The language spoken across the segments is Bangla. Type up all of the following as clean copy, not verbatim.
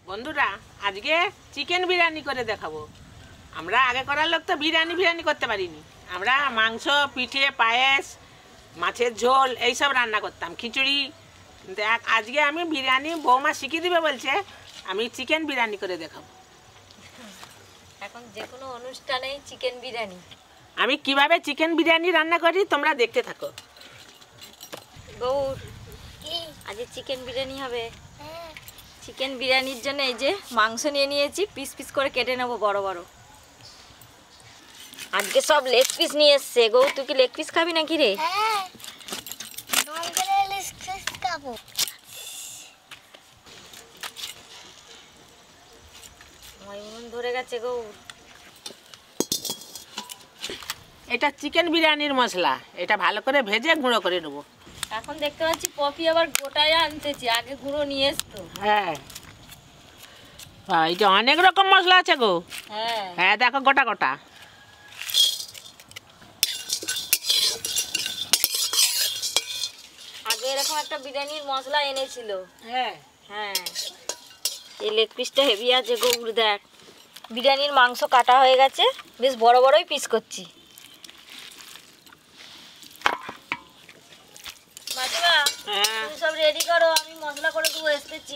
বন্ধুরা আজকে চিকেন বিরিয়ানি করে দেখাবো। আমরা আগে করার লোক তো বিরিয়ানি করতে পারিনি। আমরা মাংস, পিঠে, পায়েস, মাছের ঝোল এইসব রান্না করতাম, খিচুড়ি। আজকে আমি বিরিয়ানি বৌমা শিখিয়ে দিবে বলছে, আমি চিকেন বিরিয়ানি করে দেখাবো। এখন যে কোনো অনুষ্ঠানেই চিকেন বিরিয়ানি। আমি কিভাবে চিকেন বিরিয়ানি রান্না করি তোমরা দেখতে থাকো। গৌর আজকে চিকেন বিরিয়ানি হবে। চিকেন বিরিয়ানির জন্য এই যে মাংস নিয়ে নিয়েছি, পিস পিস করে কেটে নেবো বড় বড়। আজকে সব লেগ পিস নিয়ে এসছে। গৌর তুই কি লেগ পিস খাবি নাকি রে? ধরে গেছে গৌর। এটা চিকেন বিরিয়ানির মশলা, এটা ভালো করে ভেজে গুঁড়ো করে নেবো। এখন দেখতে পাচ্ছি পপি আবার গোটায় আনতেছি, আগে গুঁড়ো নিয়ে এসতো। হ্যাঁ, এটা অনেক রকম মশলা আছে গো। হ্যাঁ দেখো গোটা গোটা। আগে এরকম একটা বিরিয়ানির মশলা এনেছিল। হ্যাঁ হ্যাঁ, এই লেগ পিসটা হেভি আছে গৌর। দেখ বিরিয়ানির মাংস কাটা হয়ে গেছে, বেশ বড় বড়ই পিস করছি। মাসিমা তুমি সব রেডি করো, আমি মশলা করে দেবো, এসতেছি।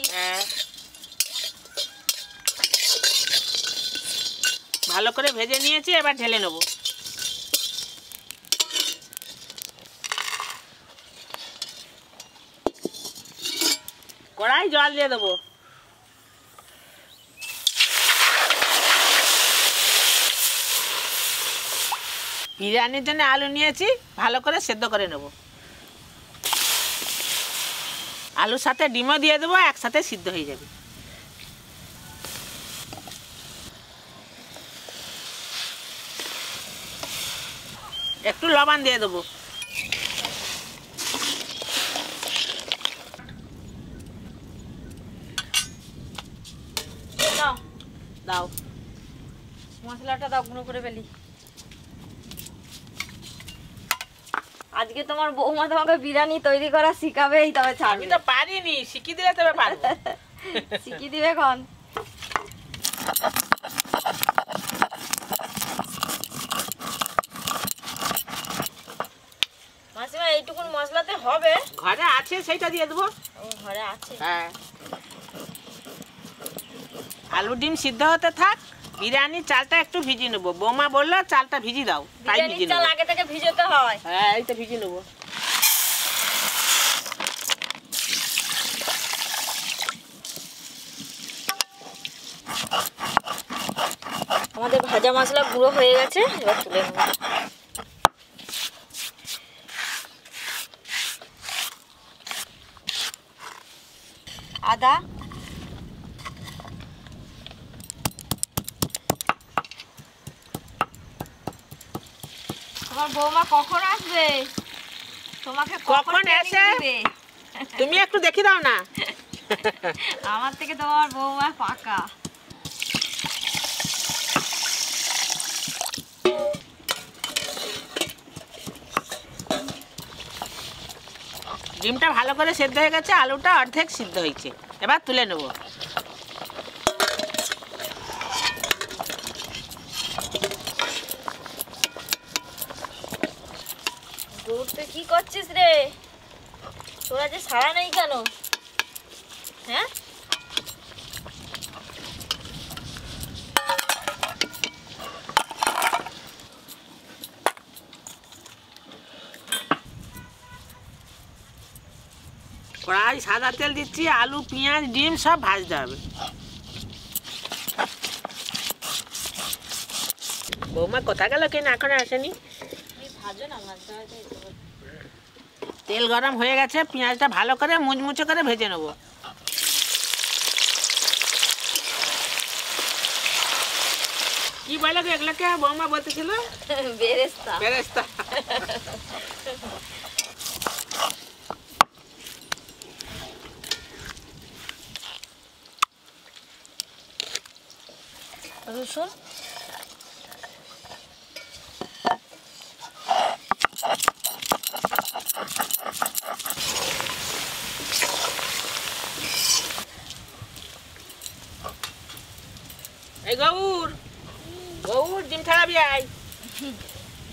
ভালো করে ভেজে নিয়েছি, এবার ঢেলে নেব। কড়াই জল দিয়ে দেবো। বিরিয়ানির জন্য আলু নিয়েছি, ভালো করে সেদ্ধ করে নেব। আলুর সাথে ডিমও দিয়ে দেবো, একসাথে সিদ্ধ হয়ে যাবে। একটু লবণ দিয়ে দেবো। দাও মশলাটা দাও, গুঁড়ো করে ফেলি। আজকে তোমার বৌমা তোমাকে বিরিয়ানি তৈরি করা শিখাবেই, তবে ছাড়বে। আমি তো পারিনি, শিখিয়ে দিলে তবে পারবো। শিখিয়ে দিবে এখন। মাসিমা এইটুকুন মশলাতে হবে? ঘরে আছে সেইটা দিয়ে দেবো। ও ঘরে আছে। হ্যাঁ, আলু ডিম সিদ্ধ হতে থাক। বিরিয়ানির চালটা একটু ভিজিয়ে নেবো। বৌমা বললো চালটা ভিজি দাও, তাই ভিজিয়ে নেবো। চাল আগে থেকে ভিজাতে হয়। হ্যাঁ, এই তো ভিজিয়ে নেবো। আমাদের ভাজা মশলা গুঁড়ো হয়ে গেছে, এবার তুলে নেব। আদা, তোমার বৌমা কখন আসবে? তোমাকে কখন এসে তুমি একটু দেখি দাও না। আমার থেকে তোমার বৌমা পাকা। ডিমটা ভালো করে সেদ্ধ হয়ে গেছে, আলুটা অর্ধেক সিদ্ধ হয়েছে, এবার তুলে নেব। দৌড়তে কি করছিস রে? তোরা যে সারা নেই কেন? হ্যাঁ, কড়াই সাদা তেল দিচ্ছি, আলু, পেঁয়াজ, ডিম সব ভাজতে হবে। বৌমা কোথা গেল, কেন এখনো আসেনি? তেল গরম হয়ে গেছে, পেঁয়াজটা ভালো করে মুচমুচে করে ভেজে নেব। কি বলে এগুলোকে বৌমা বলতেছিল? বেরেস্তা। বেরেস্তা। রসুন, এই গৌর, গৌর ডিম ছাড়াবি আয়।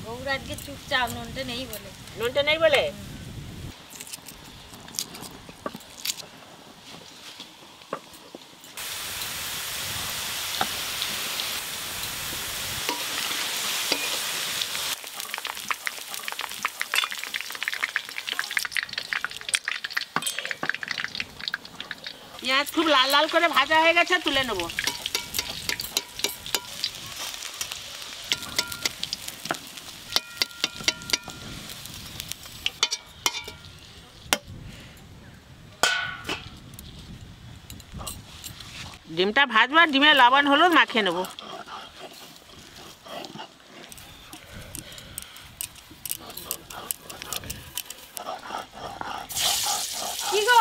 গৌর আজকে চুপচাপ, নুনটা নেই বলে। নুনটা নেই বলে? পেঁয়াজ খুব লাল লাল করে ভাজা হয়ে গেছে, তুলে নেবো। ডিমটা ভাজবো আর ডিমে লবণ হলুদ মাখিয়ে নেবো। কি গো,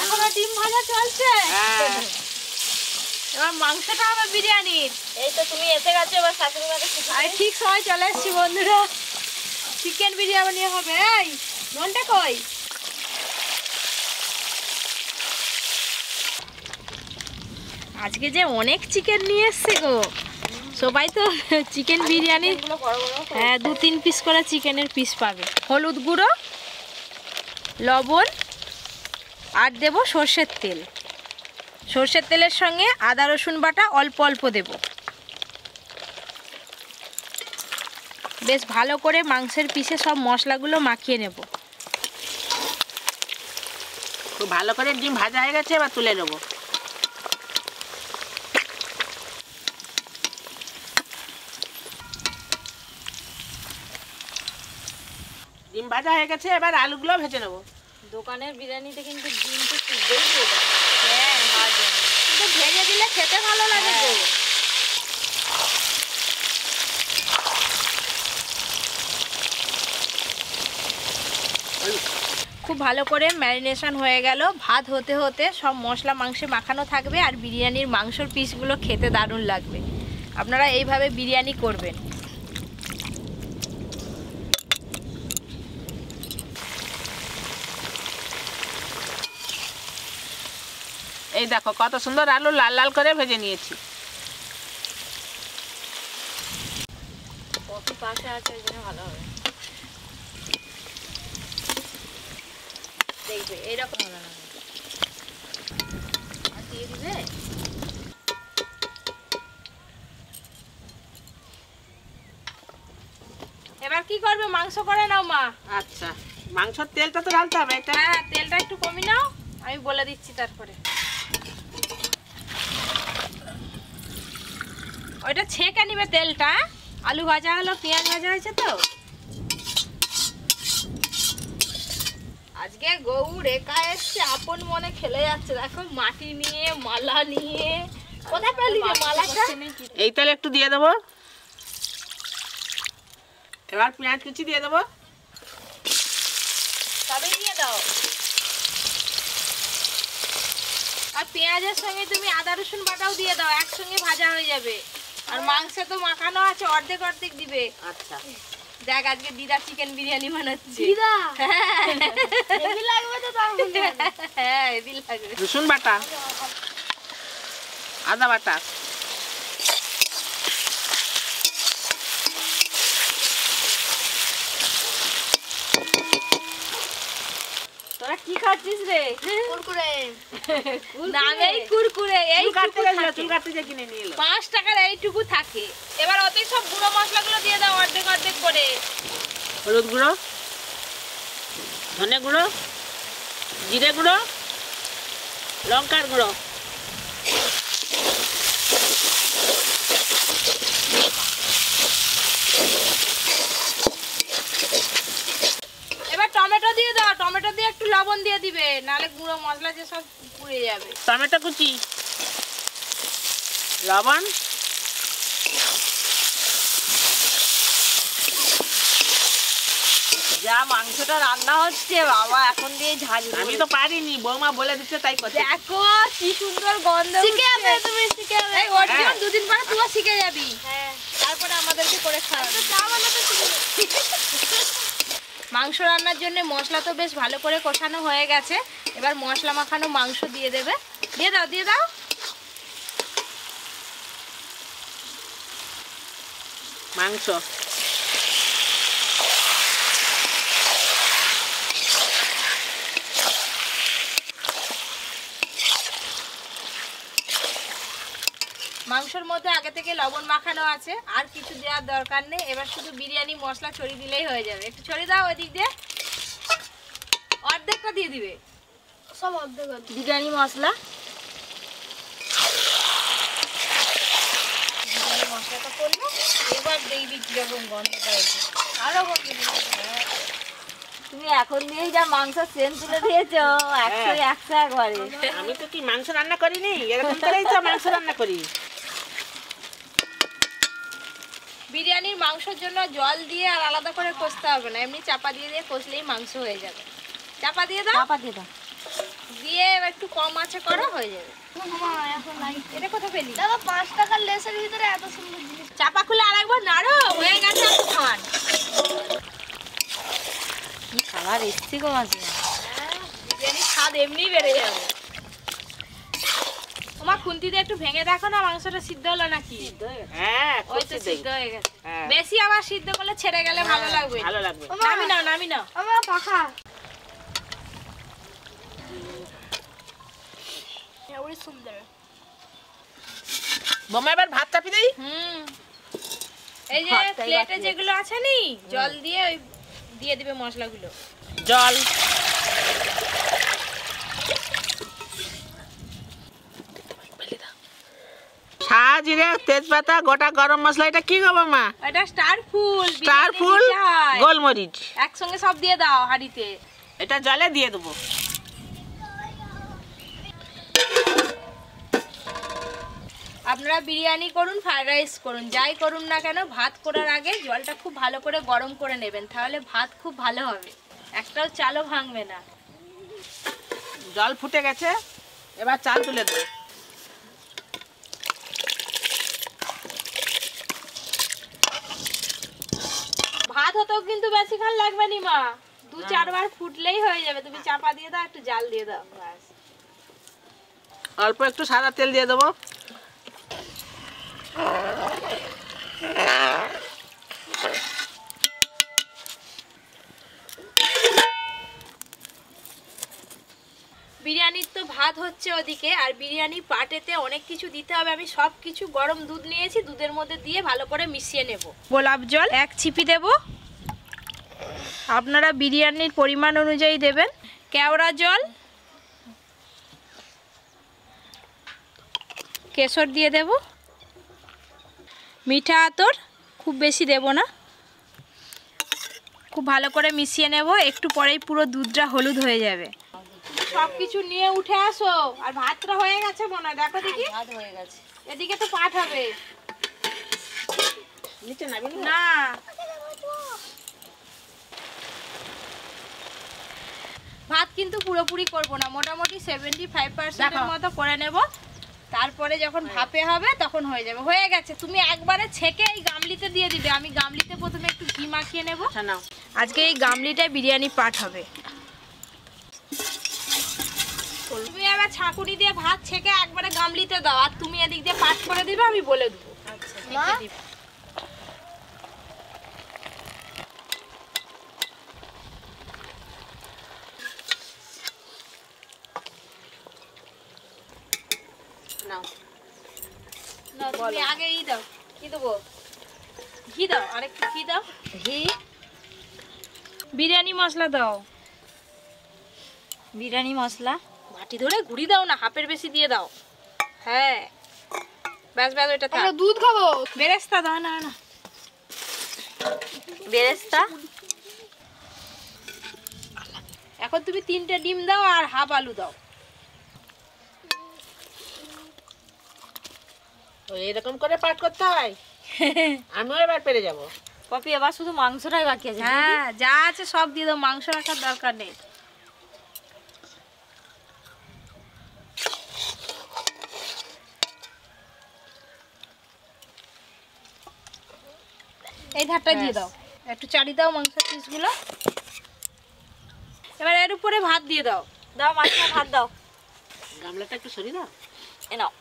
এখনো ডিম ভাজা চলছে? হ্যাঁ। এবার মাংসটা হবে বিরিয়ানির। এই তো তুমি এসে গেছো, এবার শাশুড়ি মাকে আমি ঠিক সময় চলে এসেছি বন্ধুরা। চিকেন বিরিয়ানি হবে। এই নুনটা কই? আজকে যে অনেক চিকেন নিয়ে এসছে গো, সবাই তো চিকেন বিরিয়ানি। হ্যাঁ, 2-3 পিস করে চিকেনের পিস পাবে। হলুদ গুঁড়ো, লবণ আর দেব সর্ষের তেল। সর্ষের তেলের সঙ্গে আদা রসুন বাটা অল্প অল্প দেব। বেশ ভালো করে মাংসের পিসে সব মশলাগুলো মাখিয়ে নেব। খুব ভালো করে ডিম ভাজা হয়ে গেছে, এবার তুলে নেবো। ডিম ভাজা হয়ে গেছে, এবার আলুগুলো ভেজে নেবো। দোকানের বিরিয়ানিতে কিন্তু ডিম তো সিদ্ধই দিয়ে দেয়। হ্যাঁ, কিন্তু ভেজে দিলে খেতে ভালো লাগে গো। খুব ভালো করে ম্যারিনেশন হয়ে গেল। ভাত হতে হতে সব মশলা মাংসে মাখানো থাকবে আর বিরিয়ানির মাংসর পিসগুলো খেতে দারুণ লাগবে। আপনারা এইভাবে বিরিয়ানি করবেন। এই দেখো কত সুন্দর আলু লাল লাল করে ভেজে নিয়েছি। পপি পাশে আছে, ওই জন্য ভালো হবে। দেখবে এইরকম হলো না, আর দিয়ে দিবে। এবার কি করবে? মাংস করে নাও মা। আচ্ছা, মাংসর তেলটা তো ঢালতে হবে। এটা হ্যাঁ, তেলটা একটু কমই নাও, আমি বলে দিচ্ছি তারপরে। ওইটা ছেঁকে নিবে তেলটা। আলু ভাজা হলো, পেঁয়াজ ভাজা হয়েছে তো। আজকে গৌর একা এসছে, আপন মনে খেলে যাচ্ছে। দেখো মাটি নিয়ে, মালা নিয়ে। কোথায় পেলি রে মালাটা? এই তেল একটু দিয়ে দেবো। এবার পেঁয়াজ কুচি দিয়ে দেবো। তবে দিয়ে দাও। আর পেঁয়াজের সঙ্গে তুমি আদা রসুন বাটাও দিয়ে দাও, একসঙ্গে ভাজা হয়ে যাবে। আর মাংসে তো মাখানো আছে, অর্ধেক অর্ধেক দিবে। আচ্ছা, দেখ আজকে দিদা চিকেন বিরিয়ানি বানাচ্ছে। দিদা হেভি লাগবে তো তার মধ্যে। হ্যাঁ, হেভি লাগবে। রসুন বাটা, আদা বাটা। তোরা কি খাচ্ছিস রে? কুরকুরে। নামেই কুরকুরে। এই চুল কাটতে গেছিল, চুল কাটতে যে কিনে নিয়ে এলো। 5 টাকার এইটুকু থাকে। এবার ওতেই সব গুঁড়ো মশলাগুলো দিয়ে দাও অর্ধেক অর্ধেক করে। হলুদ গুঁড়ো, ধনে গুঁড়ো, জিরে গুঁড়ো, লঙ্কার গুঁড়ো। এবার টমেটো দিয়ে দাও। টমেটো দিয়ে একটু লবণ দিয়ে দিবে, নাহলে গুঁড়ো মশলা যে সব পুড়ে যাবে। টমেটো কুচি, লবণ, যা মাংসটা রান্না হচ্ছে বাবা, এখন দিয়ে ঝাল। আমি তো পারিনি, বৌমা বলে দিচ্ছে তাই করছি। দেখো কি সুন্দর গন্ধ। শিখে যাবে, তুমি শিখে যাবে। এই ওর হ্যাঁ। যেমন 2 দিন পরে তুইও শিখে যাবি। হ্যাঁ, তারপরে আমাদেরকে করে খাওয়াবি। চা বানাতে শিখে যাবে। মাংস রান্নার জন্য মশলা তো বেশ ভালো করে কষানো হয়ে গেছে। এবার মশলা মাখানো মাংস দিয়ে দেবে। দিয়ে দাও, দিয়ে দাও। মাংস মাংসের মধ্যে আগে থেকে লবণ মাখানো আছে, আর কিছু দেওয়ার দরকার নেই। এবার শুধু বিরিয়ানি মশলা ছড়িয়ে দিলেই হয়ে যাবে। একটু ছড়িয়ে দাও ওই দিক দিয়ে, অর্ধেকটা দিয়ে দিবে সব অর্ধেক বিরিয়ানি মশলা। বিরিয়ানি মশলাটা করলো, এবার দেখবি কিরকম গন্ধটা হয়েছে। আরো গন্ধ তুমি এখন দিয়েই যা মাংস সেন তুলে দিয়েছো, 100 একবারে। আমি তো কি মাংস রান্না করিনি, এরকম করেই তো মাংস রান্না করি। বিরিয়ানির মাংসের জন্য জল দিয়ে আর আলাদা করে কষতে হবে না, এমনি চাপা দিয়ে দিয়ে কষলেই মাংস হয়ে যাবে। চাপা দিয়ে দাও, চাপা দিয়ে দাও, দিয়ে একটু কম আঁচে করো, হয়ে যাবে। এখন নাই। এটা কোথা পেলি? দেখো 5 টাকার লেসের ভিতরে এত সুন্দর জিনিস। চাপা খুলে আরেকবার নাড়ো, হয়ে গেছে এখন। কি খাবার এসছি গো মাঝে। বিরিয়ানির স্বাদ এমনি বেড়ে যাবে। তোমার খুন্তিতে একটু ভেঙে দেখো না মাংসটা সিদ্ধ হলো নাকি। হ্যাঁ ওই তো সিদ্ধ হয়ে গেছে। বেশি আবার সিদ্ধ করলে ছেড়ে গেলে ভালো লাগবে। ভালো লাগবে। নামি নাও, নামি নাও। আমার পাখা ওই সুন্দর। বোমা এবার ভাত চাপি দেই। এই যে প্লেটে যেগুলো আছে নি, জল দিয়ে ওই দিয়ে দিবে মশলাগুলো। জল জিরে তেজপাতা গোটা গরম মশলা, এটা কি গো মা? এটা স্টার ফুল। স্টার ফুল গোলমরিচ একসঙ্গে সব দিয়ে দাও হাঁড়িতে। এটা জলে দিয়ে দেবো। আপনারা বিরিয়ানি করুন, ফ্রাইড রাইস করুন, যাই করুন না কেন, ভাত করার আগে জলটা খুব ভালো করে গরম করে নেবেন, তাহলে ভাত খুব ভালো হবে, একটাও চালও ভাঙবে না। জল ফুটে গেছে, এবার চাল তুলে দেবো। ভাত হতেও কিন্তু বেশিক্ষণ লাগবে নি মা, 2-4 বার ফুটলেই হয়ে যাবে। তুমি চাপা দিয়ে দাও, একটু জাল দিয়ে দাও, ব্যাস। অল্প একটু সাদা তেল দিয়ে দেবো। বিরিয়ানির তো ভাত হচ্ছে ওদিকে, আর বিরিয়ানি পাটেতে অনেক কিছু দিতে হবে। আমি সব কিছু গরম দুধ নিয়েছি, দুধের মধ্যে দিয়ে ভালো করে মিশিয়ে নেব। গোলাপ জল 1 ছিপি দেব, আপনারা বিরিয়ানির পরিমাণ অনুযায়ী দেবেন। কেওড়া জল, কেশর দিয়ে দেব, মিঠা আতর খুব বেশি দেব না, খুব ভালো করে মিশিয়ে নেব। একটু পরেই পুরো দুধটা হলুদ হয়ে যাবে। সব কিছু নিয়ে উঠে আসো, আর ভাতটা হয়ে গেছে মনে হয়, দেখো দেখি। ভাত হয়ে গেছে, এদিকে তো পাট হবে নিচে নাবি না। ভাত কিন্তু পুরোপুরি করব না, মোটামুটি 75% মতো করে নেব, তারপরে যখন ভাপে হবে তখন হয়ে যাবে। হয়ে গেছে, তুমি একবারে ছেঁকে এই গামলিতে দিয়ে দিবে। আমি গামলিতে প্রথমে একটু ঘি মাখিয়ে নেব। আজকে এই গামলিটায় বিরিয়ানি পাট হবে। তুমি এবার ছাঁকুনি দিয়ে ভাত ছেঁকে একবারে গামলিতে দাও, আর তুমি এদিক দিয়ে পাট করে দিবে, আমি বলে দেবো। তুমি আগে ই দাও, কি দেবো? ঘি দাও, আরেকটু ঘি দাও। ঘি, বিরিয়ানি মশলা দাও, বিরিয়ানি মশলা। বাটি ধরে ঘুরি দাও না, হাফের বেশি দিয়ে দাও। হ্যাঁ, ব্যাস ব্যাস, ওইটা থাক। দুধ খাবো। বেরেস্তা দাও না, না বেরেস্তা। এখন তুমি 3টে ডিম দাও আর হাফ আলু দাও। এরকম করে পাট করতে হয়, আমিও এবার পেরে যাব। পপি এবার শুধু মাংসটাই বাকি আছে। হ্যাঁ, যা আছে সব দিয়ে দাও, মাংস রাখার দরকার নেই। এই ধারটা দিয়ে দাও, একটু চাড়ি দাও মাংসের পিসগুলো। এবার এর উপরে ভাত দিয়ে দাও। দাও মাছটা, ভাত দাও। গামলাটা একটু সরিয়ে দাও। এ নাও,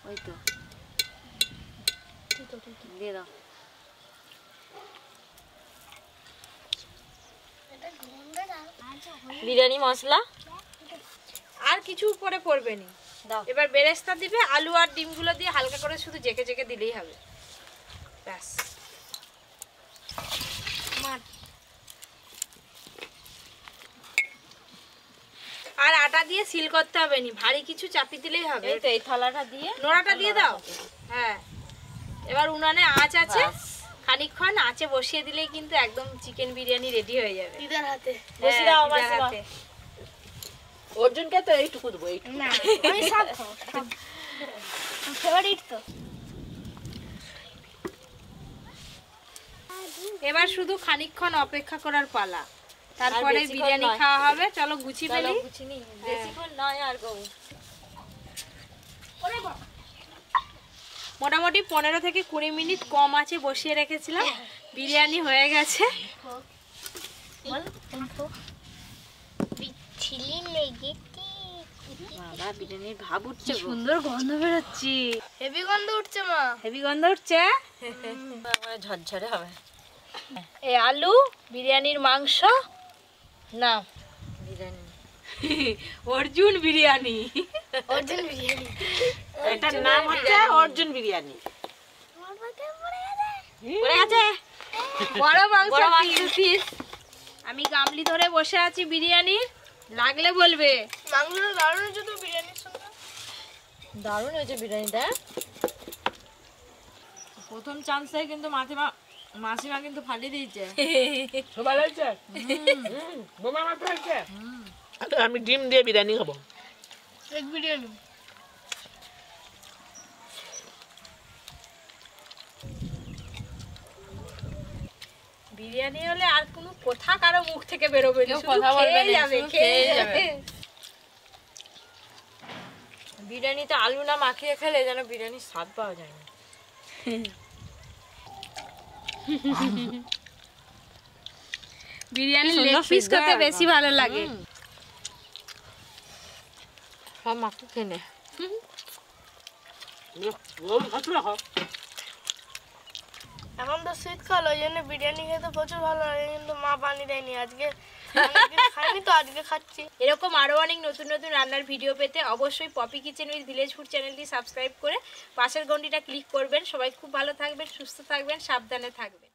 ওই তো দিয়ে দাও। বিরিয়ানি মশলা আর কিছু উপরে পড়বে নি। দাও। এবার বেরেস্তা দিবে, আলু আর ডিমগুলো দিয়ে হালকা করে শুধু জেকে জেকে দিলেই হবে, ব্যাস। আর আটা দিয়ে সিল করতে হবে নি, ভারী কিছু চাপি দিলেই হবে। এই তো এই থালাটা দিয়ে নোড়াটা দিয়ে দাও। হ্যাঁ, এবার উনানে আঁচ আছে, খানিকক্ষণ আঁচে বসিয়ে দিলেই কিন্তু একদম চিকেন বিরিয়ানি রেডি হয়ে যাবে। দিদার হাতে বসিয়ে দাও আমার দিদার হাতে। অর্জুনকে তো এইটুকু দেবো, এইটুকু। না আমি সব খাবো, ফেভারিট তো। এবার শুধু খানিকক্ষণ অপেক্ষা করার পালা, তারপরে বেশিক্ষণ বিরিয়ানি নয়। খাওয়া হবে। চলো গুছি চলো ফেলি। গুছিনি, বেশিক্ষণ নয় আর গো। মোটামুটি 15 থেকে 20 মিনিট কম আছে বসিয়ে রেখেছিলাম, বিরিয়ানি হয়ে গেছে। বল ইনফো বিচ্ছিলি লেগেছে, বাবা বিরিয়ানির ভাব উঠছে গো। সুন্দর গন্ধ বেরোচ্ছে, হেভি গন্ধ উঠছে মা। হেভি গন্ধ উঠছে। আমার ঝরঝরে হবে। এই আলু, বিরিয়ানির মাংস, না বিরিয়ানি অর্জুন বিরিয়ানি। অর্জুন বিরিয়ানি। এটার নাম হচ্ছে অর্জুন বিরিয়ানি। পড়ে গেছে বড় মাংস বড় পিস। আমি গামলি ধরে বসে আছি বিরিয়ানি, লাগলে বলবে। মাংসটা দারুণ হয়েছে তো বিরিয়ানির সঙ্গে। দারুণ হয়েছে বিরিয়ানিটা। প্রথম চান্সে কিন্তু মাসিমা কিন্তু ফাটিয়ে দিয়েছে। সবাই হয়েছে, বোমা মাত্র হয়েছে। আমি ডিম দিয়ে বিরিয়ানি খাবো। এগ বিরিয়ানি। বিরিয়ানি হলে আর কোনো কথা কারো মুখ থেকে বেরোবে না, কেউ শুধু কথা বলবে খেয়েই না, যাবে, শুধু খেয়েই খেয়েই যাবে। বিরিয়ানিতে আলু না মাখিয়ে খেলে যেন বিরিয়ানির স্বাদ পাওয়া যায় না। বিরিয়ানি সুন্দর লেগ পিস সিদ্ধ করতে একদম। বেশি ভালো লাগে। সব মাখু খেয়ে নে। এখন তো শীতকাল, ওই জন্য বিরিয়ানি খেতে প্রচুর ভালো লাগে, কিন্তু মা পানি দেয়নি আজকে। অনেকদিন খাইনি তো আজকে খাচ্ছি। এরকম আরো অনেক নতুন নতুন রান্নার ভিডিও পেতে অবশ্যই Popy kitchen with village food চ্যানেলটি সাবস্ক্রাইব করে পাশের ঘন্টিটা ক্লিক করবেন। সবাই খুব ভালো থাকবেন, সুস্থ থাকবেন, সাবধানে থাকবেন।